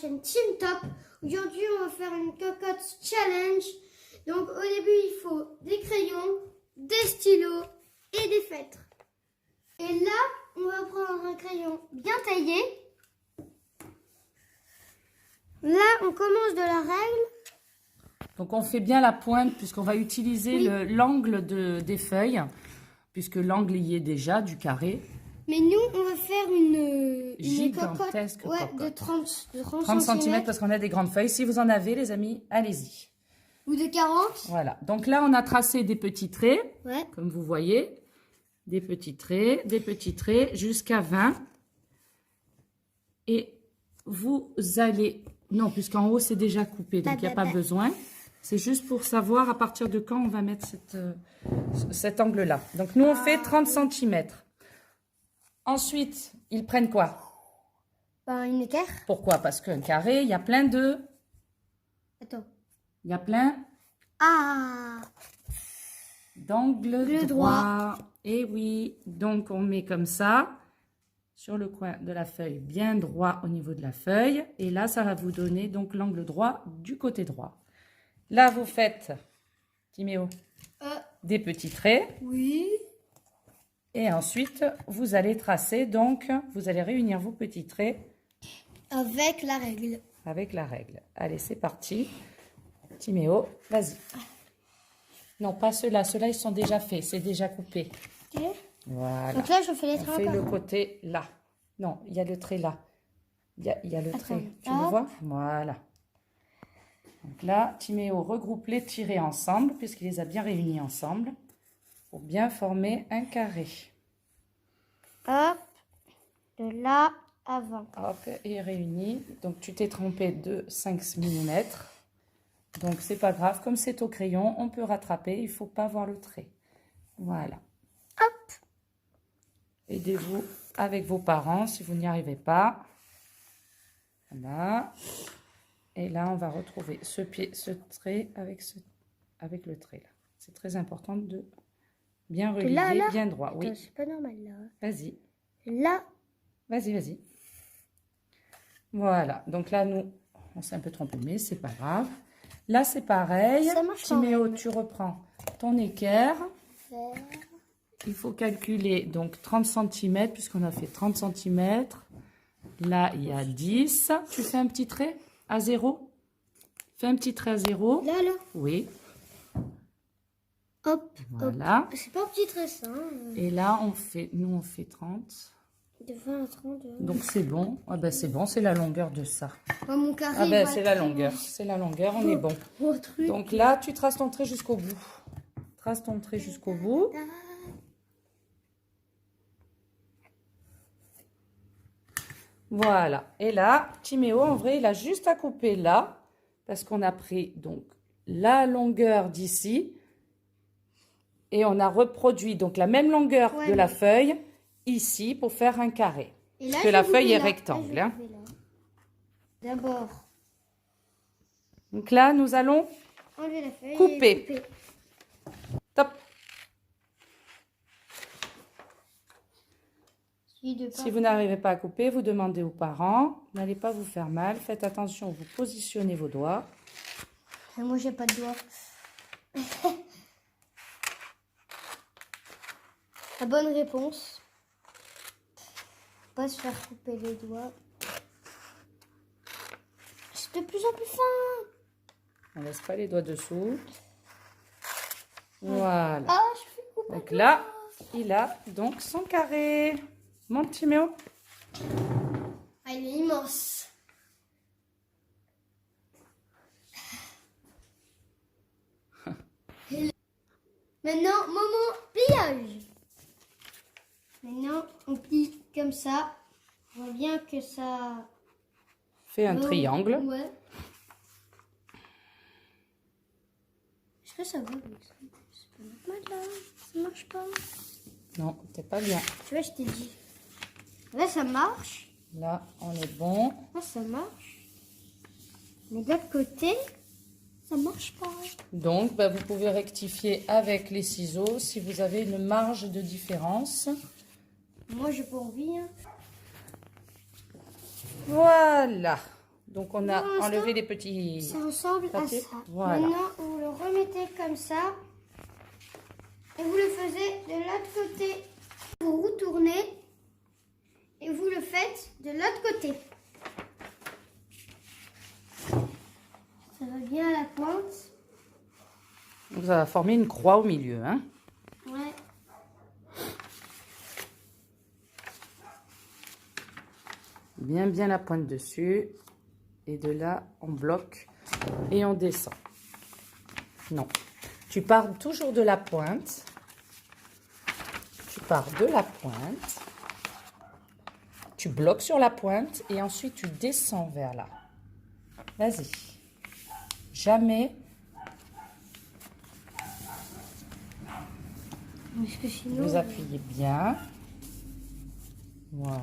chaîne Team Top. Aujourd'hui, on va faire une cocotte challenge. Donc, au début, il faut des crayons, des stylos et des feutres. Et là, on va prendre un crayon bien taillé. Là, on commence de la règle. Donc, on fait bien la pointe puisqu'on va utiliser l'angle des feuilles, puisque l'angle y est déjà du carré. Mais nous, on va faire une gigantesque cocotte, cocotte. de 30 cm parce qu'on a des grandes feuilles. Si vous en avez, les amis, allez-y. Ou de 40. Voilà. Donc là, on a tracé des petits traits, Ouais. comme vous voyez. Des petits traits jusqu'à 20. Et vous allez... Non, puisqu'en haut, c'est déjà coupé, donc il n'y a pas besoin. C'est juste pour savoir à partir de quand on va mettre cet angle-là. Donc, nous, on fait 30 cm. Ensuite, ils prennent quoi? Une équerre. Pourquoi? Parce qu'un carré, il y a plein de... Attends. Il y a plein... d'angles droits. Et oui, donc on met comme ça, sur le coin de la feuille, bien droit au niveau de la feuille. Et là, ça va vous donner donc l'angle droit du côté droit. Là, vous faites, Timéo, des petits traits. Oui. Et ensuite, vous allez tracer, donc, vous allez réunir vos petits traits. Avec la règle. Avec la règle. Allez, c'est parti. Timéo, vas-y. Non, pas ceux-là. Ceux-là, ils sont déjà faits. C'est déjà coupé. Ok. Voilà. Donc là, je fais les On traits fait encore. le côté là. Non, il y a le trait là. Il y a le trait. Tu le Hop. vois? Voilà. Donc là, Timéo regroupe les tirés ensemble, puisqu'il les a bien réunis ensemble, pour bien former un carré. Hop. De là avant. Hop, et réunis. Donc, tu t'es trompé de 5 mm. Donc, c'est pas grave. Comme c'est au crayon, on peut rattraper. Il faut pas voir le trait. Voilà. Hop. Aidez-vous avec vos parents si vous n'y arrivez pas. Voilà. Et là, on va retrouver ce trait avec le trait là. C'est très important de bien relier, bien droit. Oui. C'est pas normal là. Vas-y. Là. Vas-y. Voilà. Donc là, nous, on s'est un peu trompé, mais c'est pas grave. Là, c'est pareil. Ça marche Timéo, tu reprends ton équerre. Il faut calculer donc 30 cm, puisqu'on a fait 30 cm. Là, il y a 10. Tu fais un petit trait à 0. Fais un petit trait à 0. Là. Oui. Hop. Voilà. C'est pas un petit trait ça. Et là, nous, on fait 30. De 20 à 30. Donc, c'est bon. Ah ben, c'est bon, c'est la longueur de ça. Mon carré. Ah ben, c'est la longueur. C'est la longueur, on est bon. Donc là, tu traces ton trait jusqu'au bout. Trace ton trait jusqu'au bout. Voilà. Et là, Timéo, en vrai, il a juste à couper là, parce qu'on a pris donc la longueur d'ici, et on a reproduit donc la même longueur de la feuille ici pour faire un carré. Et là, parce que la feuille est rectangle. Hein. D'abord. Donc là, nous allons Enlever la feuille. couper. Top. Si vous n'arrivez pas à couper, vous demandez aux parents. N'allez pas vous faire mal. Faites attention, vous positionnez vos doigts. Moi, j'ai pas de doigts. La bonne réponse. Pas se faire couper les doigts. C'est de plus en plus fin. On laisse pas les doigts dessous. Voilà. Ah, je fais couper. Donc là, il a donc son carré. Mon Timéo. Ah, il est immense. Maintenant, moment pliage. Maintenant, on plie comme ça. On voit bien que ça... Fais un triangle. Ouais. Est-ce que ça va? C'est pas normal là. Ça marche pas. Non, t'es pas bien. Tu vois, je t'ai dit. Là, ça marche. Là, on est bon. Là, ça marche. Mais de l'autre côté, ça marche pas. Donc, bah, vous pouvez rectifier avec les ciseaux si vous avez une marge de différence. Moi, j'ai pas envie. Hein. Voilà. Donc, on a Pour l'instant, enlevé les petits... Ça ressemble papiers. à ça. Voilà. Maintenant, vous le remettez comme ça. Et vous le faites de l'autre côté. Vous retournez. Et vous le faites de l'autre côté. Ça va bien à la pointe. Donc, ça va former une croix au milieu, hein. Ouais. Bien la pointe dessus. Et de là, on bloque et on descend. Non. Tu pars toujours de la pointe. Tu pars de la pointe. Tu bloques sur la pointe et ensuite tu descends vers là. Vas-y. Jamais. Parce que sinon, Vous appuyez bien. Voilà.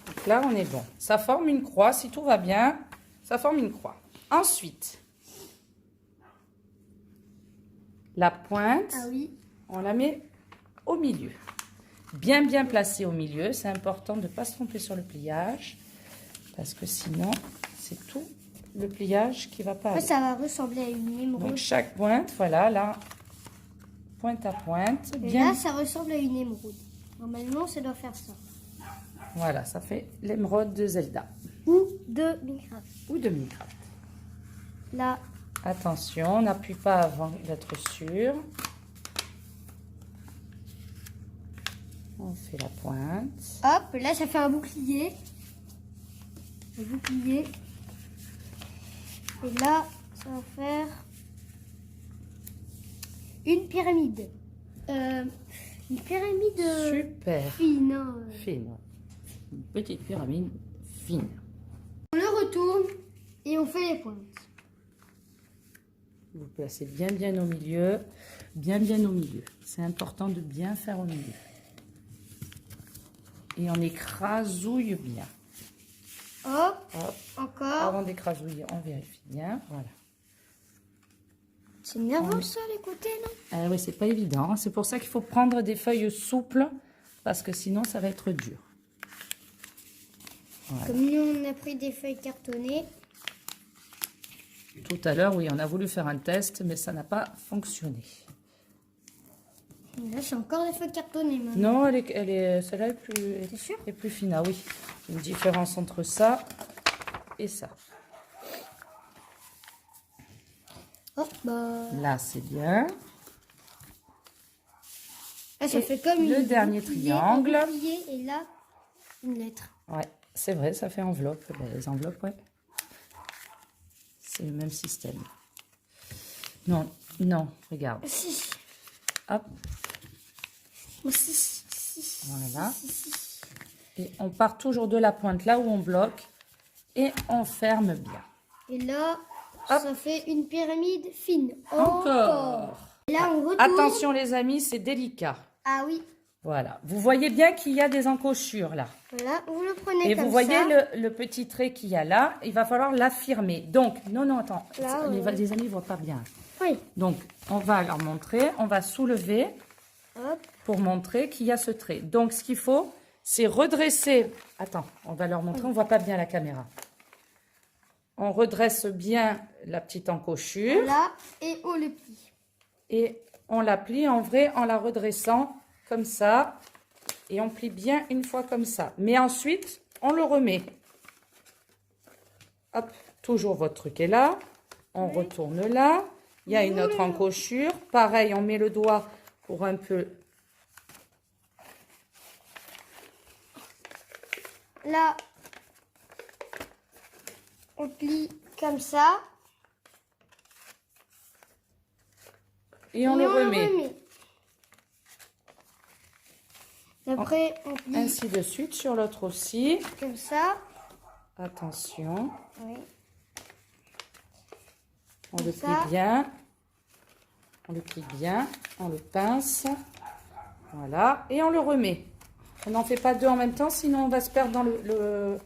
Donc là, on est bon. Ça forme une croix. Si tout va bien, ça forme une croix. Ensuite, la pointe, ah oui. on la met au milieu. Bien placée au milieu. C'est important de ne pas se tromper sur le pliage. Parce que sinon, c'est tout le pliage qui ne va pas aller. Ça va ressembler à une émeraude. Donc, chaque pointe, voilà, là, pointe à pointe. Et Bien. là, ça ressemble à une émeraude. Normalement, ça doit faire ça. Voilà, ça fait l'émeraude de Zelda. Ou de Minecraft. Ou de Minecraft. Là, Attention, n'appuie pas avant d'être sûr. On fait la pointe. hop, là, ça fait un bouclier. Un bouclier. Et là, ça va faire une pyramide. Une pyramide Super fine. Hein. fine. Une petite pyramide fine. On le retourne et on fait les pointes. Vous placez bien au milieu. Bien au milieu. C'est important de bien faire au milieu. Et on écrasouille bien. Hop, Hop. encore. Avant d'écrasouiller, on vérifie bien. Voilà. C'est nerveux ça, les côtés, non? Oui, c'est pas évident. C'est pour ça qu'il faut prendre des feuilles souples. Parce que sinon, ça va être dur. Voilà. Comme nous, on a pris des feuilles cartonnées. Tout à l'heure, oui, on a voulu faire un test, mais ça n'a pas fonctionné. Là, c'est encore des feuilles cartonnées, maintenant. Non, celle-là T'es sûr est plus fine. Ah oui, une différence entre ça et ça. Hop, bah... Là, c'est bien. Là, ça Et fait comme le une dernier bouclier, triangle. un bouclier, et là, une lettre. Ouais, c'est vrai, ça fait enveloppe. Ben, les enveloppes, ouais. C'est le même système. Non, regarde. Si. Hop, Si. voilà. Et on part toujours de la pointe là où on bloque. Et on ferme bien. Et là, Hop. ça fait une pyramide fine. Encore. Et là, on retourne. Attention les amis, c'est délicat. Ah oui. Voilà. Vous voyez bien qu'il y a des encochures là. Voilà, vous le prenez Et comme vous voyez ça. le petit trait qu'il y a là. Il va falloir l'affirmer. Donc, non, attends. Là, les amis ne voient pas bien. Oui. Donc, on va leur montrer. On va soulever Hop. pour montrer qu'il y a ce trait. Donc, ce qu'il faut, c'est redresser. Attends, on va leur montrer. On ne voit pas bien la caméra. On redresse bien la petite encochure. Là, et on le plie. Et on la plie en vrai en la redressant comme ça. Et on plie bien une fois comme ça. Mais ensuite, on le remet. Hop, toujours votre truc est là. On retourne là. Il y a une autre encochure. Pareil, on met le doigt pour un peu... Là, on plie comme ça. Et on le remet. Après, on plie Ainsi de suite sur l'autre aussi. comme ça. Attention. Oui. On le ça. plie bien. On le plie bien. On le pince. Voilà. Et on le remet. On n'en fait pas deux en même temps, sinon on va se perdre dans le...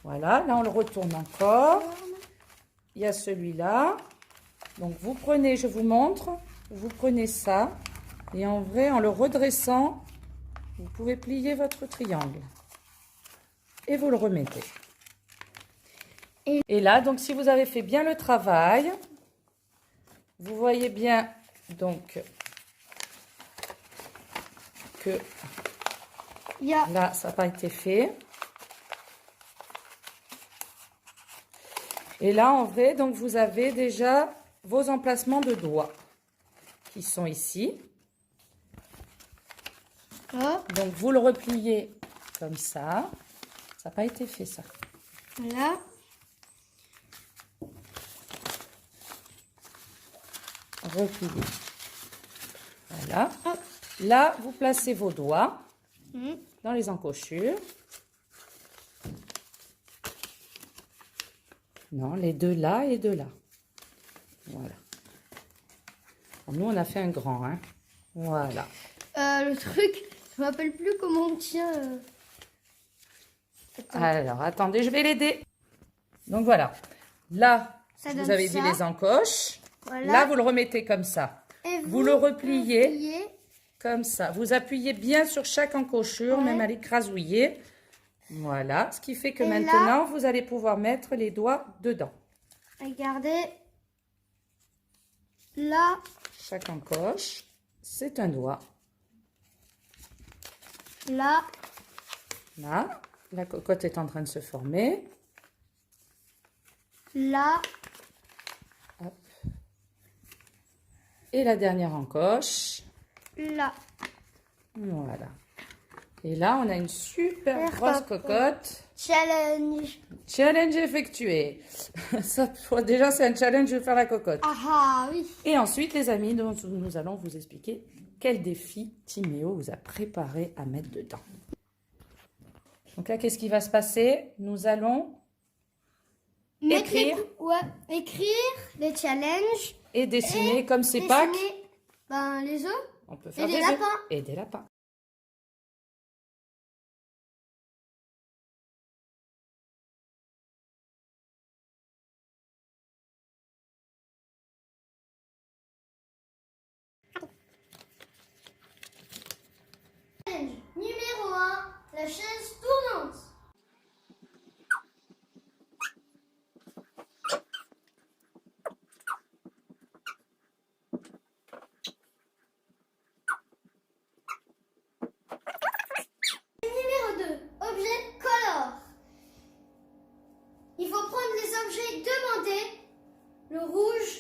Voilà. Là, on le retourne encore. Il y a celui-là. Donc, vous prenez, je vous montre. Vous prenez ça. Et en vrai, en le redressant, vous pouvez plier votre triangle. Et vous le remettez. Et là, donc, si vous avez fait bien le travail, vous voyez bien, donc, que là, ça n'a pas été fait. Et là, en vrai, donc, vous avez déjà vos emplacements de doigts qui sont ici. Donc, vous le repliez comme ça. Ça n'a pas été fait, ça. Voilà. Repliez. Voilà. Hop. Là, vous placez vos doigts dans les encochures. Non, les deux là et deux là. Voilà. Nous, on a fait un grand, hein. Voilà. Le truc, je ne me rappelle plus comment on tient. Alors, attendez, je vais l'aider. Donc, voilà. Là, vous avez dit les encoches. Voilà. Là, vous le remettez comme ça. Et vous le repliez comme ça. Vous appuyez bien sur chaque encochure, même à l'écrasouiller. Voilà. Ce qui fait que maintenant, là, vous allez pouvoir mettre les doigts dedans. Regardez. Là. Chaque encoche, c'est un doigt. Là. Là. La cocotte est en train de se former. Là. Hop. Et la dernière encoche. Là. Voilà. Et là, on a une super grosse cocotte. Challenge. Challenge effectué. Ça, déjà, c'est un challenge de faire la cocotte. Ah oui. Et ensuite, les amis, nous allons vous expliquer quel défi Timéo vous a préparé à mettre dedans. Donc là, qu'est-ce qui va se passer? Nous allons écrire les challenges. Et dessiner, comme c'est Pâques. Les œufs. On peut faire des lapins. Et des lapins. Numéro 1, la chaise tournante. Numéro 2, objet color. Il faut prendre les objets demandés, le rouge,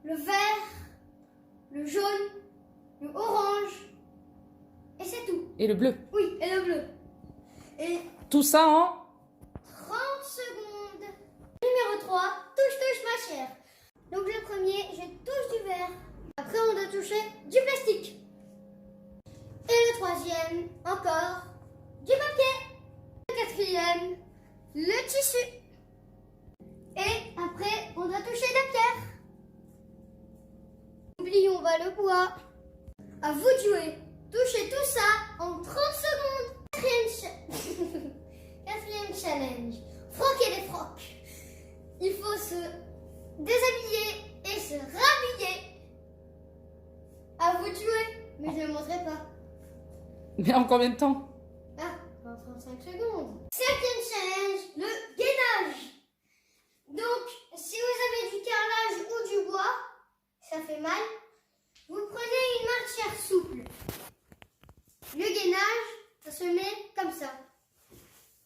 le vert, le jaune, le orange, et c'est tout. Et le bleu. Oui, et le bleu. Et tout ça en 30 secondes. Numéro 3, touche ma chère. Donc le premier, je touche du verre. Après, on doit toucher du plastique. Et le troisième, encore, du papier. Le quatrième, le tissu. Et après, on doit toucher la pierre. N'oublions pas le bois. À vous de jouer. Touchez tout ça en 30 secondes. Quatrième challenge. Froquer les frocs. Il faut se déshabiller et se rhabiller. À vous de jouer. Mais je ne le montrerai pas. Mais en combien de temps? Ah, en 35 secondes. Cinquième challenge, le gainage. Donc, si vous avez du carrelage ou du bois, ça fait mal, vous prenez une matière souple. Le gainage, ça se met comme ça.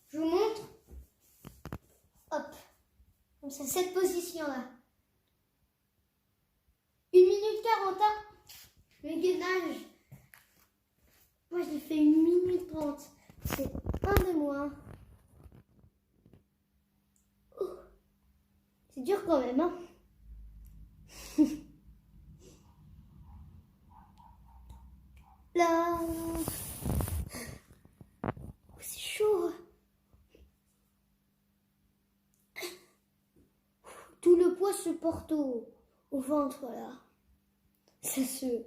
Je vous montre. Hop. Comme ça, cette position-là. 1 minute 40. Le gainage. Moi, je l'ai fait 1 minute 30. C'est un de moins. Oh. C'est dur quand même, hein. Là. Oh, c'est chaud. Tout le poids se porte au ventre, là. Ça se...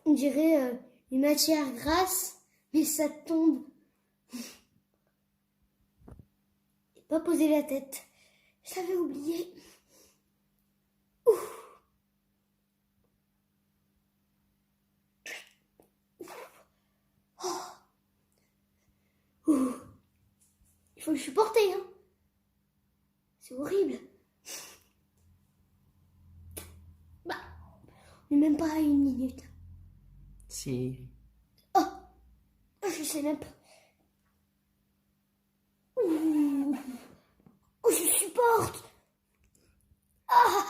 On dirait une matière grasse, mais ça tombe. Et pas poser la tête. J'avais oublié. Ouf. Oh. Ouf. Il faut le supporter, hein. C'est horrible. Bah, on n'est même pas à 1 minute. Si. Oh, je sais même pas. Ouh. Oh, je supporte. Ah,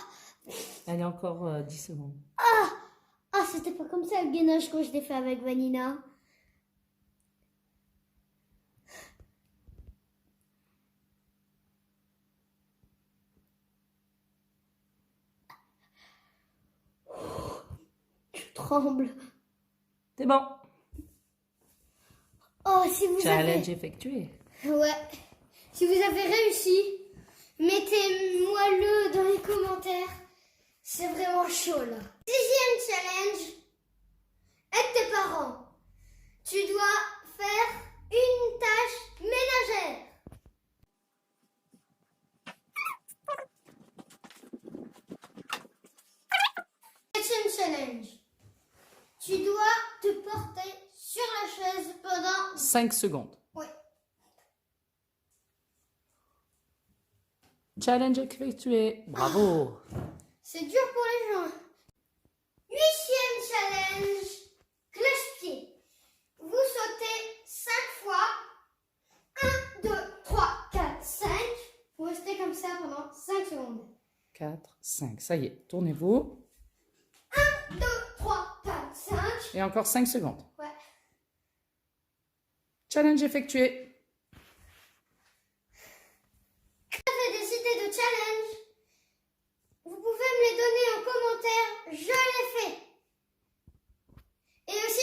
Allez, encore 10 secondes. ah, c'était pas comme ça le gainage quand je l'ai fait avec Vanina. Je tremble. C'est bon. Oh, si vous Challenge avez... effectué. Ouais. Si vous avez réussi, mettez-moi-le dans les commentaires. C'est vraiment chaud là. 6e challenge. Aide tes parents. Tu dois faire une tâche ménagère. 7e challenge. Tu dois te porter sur la chaise pendant... 5 secondes. Ouais. Challenge effectué. Bravo. C'est dur pour les gens. 8e challenge. Cloche-pied. Vous sautez 5 fois. 1, 2, 3, 4, 5. Vous restez comme ça pendant 5 secondes. 4, 5. Ça y est, tournez-vous. 1, 2, 3, 4, 5. Et encore 5 secondes. Ouais. Challenge effectué. Vous avez des idées de challenge? Vous pouvez me les donner en commentaire. Je les fais. Et aussi